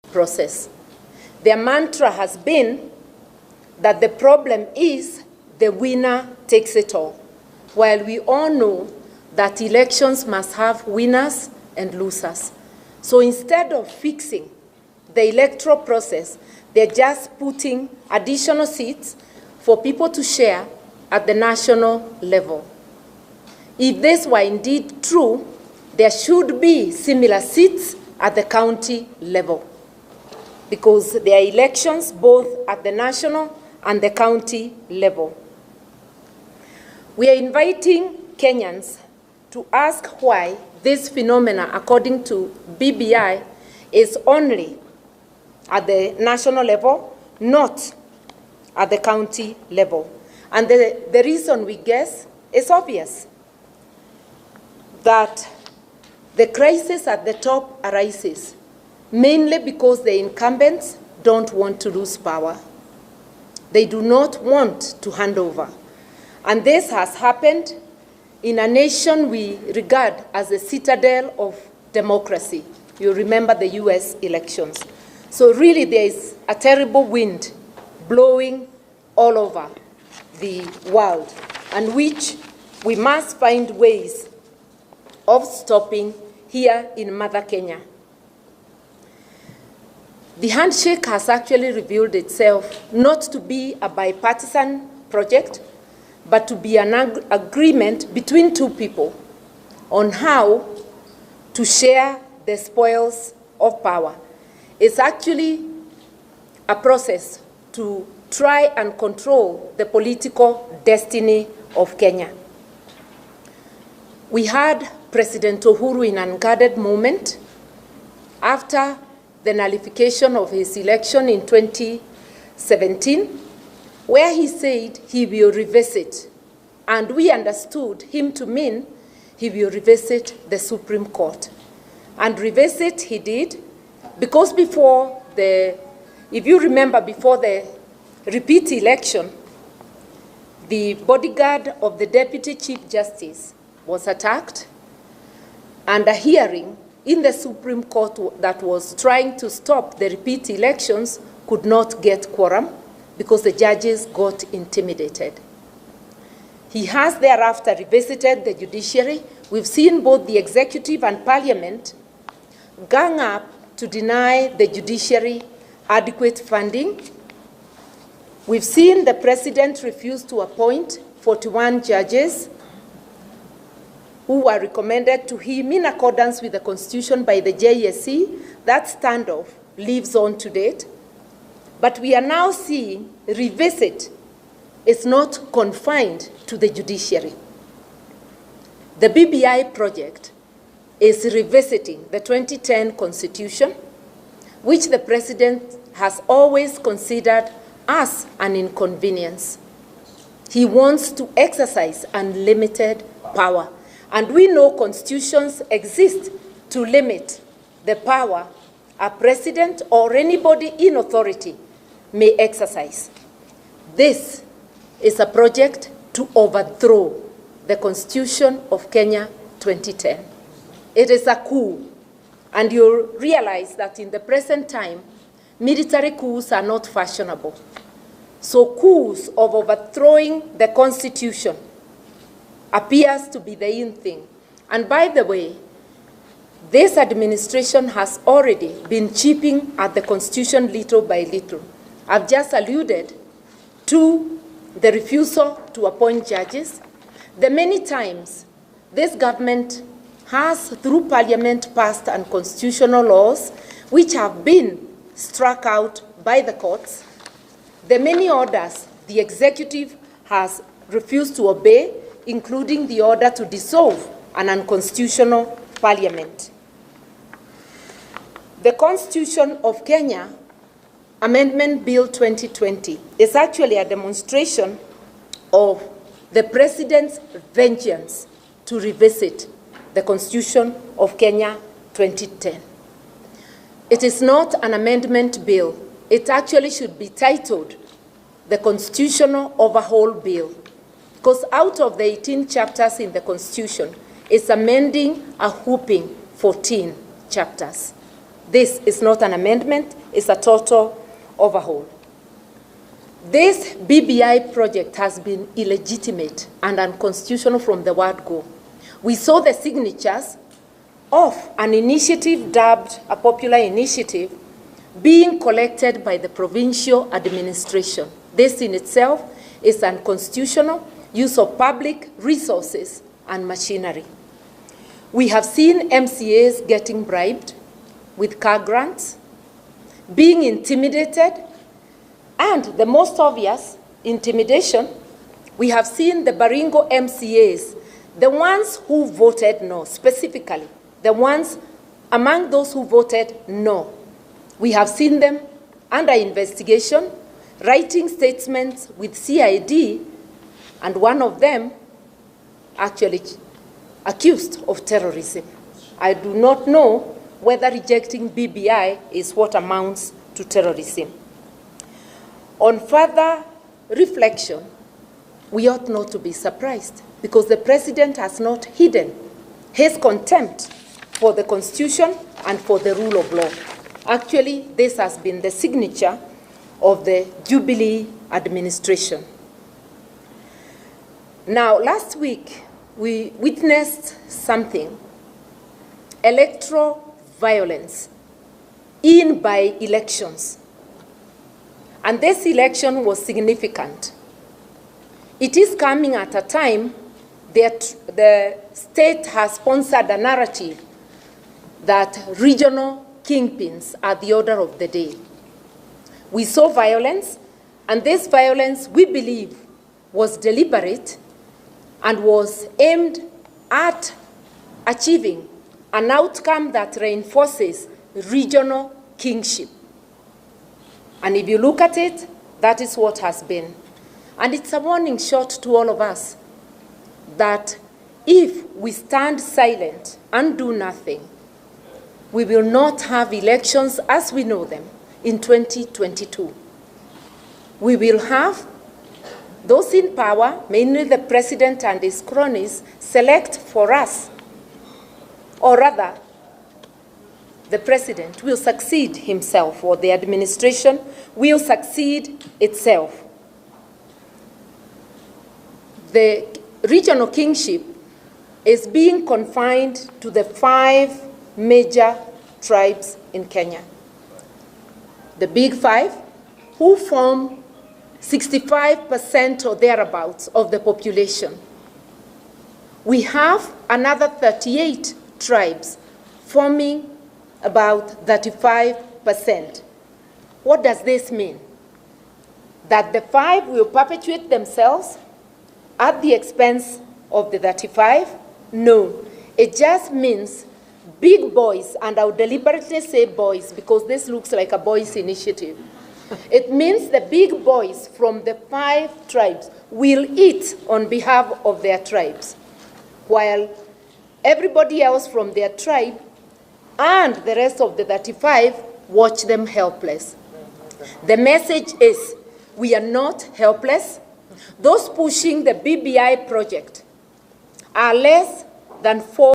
process. Their mantra has been that the problem is the winner takes it all, while we all know that elections must have winners and losers. So instead of fixing the electoral process, they're just putting additional seats for people to share at the national level. If this were indeed true, there should be similar seats at the county level, because there are elections both at the national and the county level. We are inviting Kenyans to ask why this phenomenon, according to BBI, is only at the national level, not at the county level. And the reason, we guess, is obvious, that the crisis at the top arises mainly because the incumbents don't want to lose power. They do not want to hand over. And this has happened in a nation we regard as the citadel of democracy. You remember the US elections. So really there is a terrible wind blowing all over the world, and which we must find ways of stopping here in Mother Kenya. The handshake has actually revealed itself not to be a bipartisan project, but to be an agreement between two people on how to share the spoils of power. It's actually a process to try and control the political destiny of Kenya. We had President Uhuru in an unguarded moment after the nullification of his election in 2017, where he said he will revisit, and we understood him to mean he will revisit the Supreme Court. And revisit he did, because before if you remember, before the repeat election, the bodyguard of the Deputy Chief Justice was attacked, and a hearing in the Supreme Court that was trying to stop the repeat elections could not get quorum because the judges got intimidated. He has thereafter revisited the judiciary. We've seen both the executive and parliament gang up to deny the judiciary adequate funding. We've seen the president refuse to appoint 41 judges who were recommended to him in accordance with the Constitution by the JSC. That standoff lives on to date. But we are now seeing revisit is not confined to the judiciary. The BBI project is revisiting the 2010 Constitution, which the president has always considered as an inconvenience. He wants to exercise unlimited power. And we know constitutions exist to limit the power a president or anybody in authority may exercise. This is a project to overthrow the Constitution of Kenya 2010. It is a coup, and you'll realize that in the present time, military coups are not fashionable. So coups of overthrowing the Constitution appears to be the in thing. And by the way, this administration has already been chipping at the Constitution little by little. I've just alluded to the refusal to appoint judges. The many times this government has, through parliament, passed unconstitutional laws which have been struck out by the courts. The many orders the executive has refused to obey, including the order to dissolve an unconstitutional parliament. The Constitution of Kenya Amendment Bill 2020 is actually a demonstration of the president's vengeance to revisit the Constitution of Kenya 2010. It is not an amendment bill. It actually should be titled the Constitutional Overhaul Bill, because out of the 18 chapters in the Constitution, it's amending a whopping 14 chapters. This is not an amendment, it's a total overhaul. This BBI project has been illegitimate and unconstitutional from the word go. We saw the signatures of an initiative dubbed a popular initiative being collected by the provincial administration. This in itself is unconstitutional use of public resources and machinery. We have seen MCAs getting bribed with car grants, being intimidated, and the most obvious intimidation, we have seen the Baringo MCAs, the ones who voted no, specifically, the ones among those who voted no. We have seen them under investigation, writing statements with CID, and one of them actually accused of terrorism. I do not know whether rejecting BBI is what amounts to terrorism. On further reflection, we ought not to be surprised because the president has not hidden his contempt for the Constitution and for the rule of law. Actually, this has been the signature of the Jubilee administration. Now, last week, we witnessed something, electoral violence in by-elections. And this election was significant. It is coming at a time that the state has sponsored a narrative that regional kingpins are the order of the day. We saw violence, and this violence, we believe, was deliberate and was aimed at achieving an outcome that reinforces regional kingship. And if you look at it, that is what has been. And it's a warning shot to all of us that if we stand silent and do nothing, we will not have elections as we know them in 2022. We will have those in power, mainly the president and his cronies, select for us, or rather, the president will succeed himself, or the administration will succeed itself. The regional kingship is being confined to the 5 major tribes in Kenya. The big 5, who form 65% or thereabouts of the population. We have another 38 tribes forming about 35%. What does this mean? That the 5 will perpetuate themselves at the expense of the 35? No. It just means big boys, and I'll deliberately say boys because this looks like a boys' initiative. It means the big boys from the 5 tribes will eat on behalf of their tribes, while everybody else from their tribe and the rest of the 35 watch them helpless. The message is, we are not helpless. Those pushing the BBI project are less than 4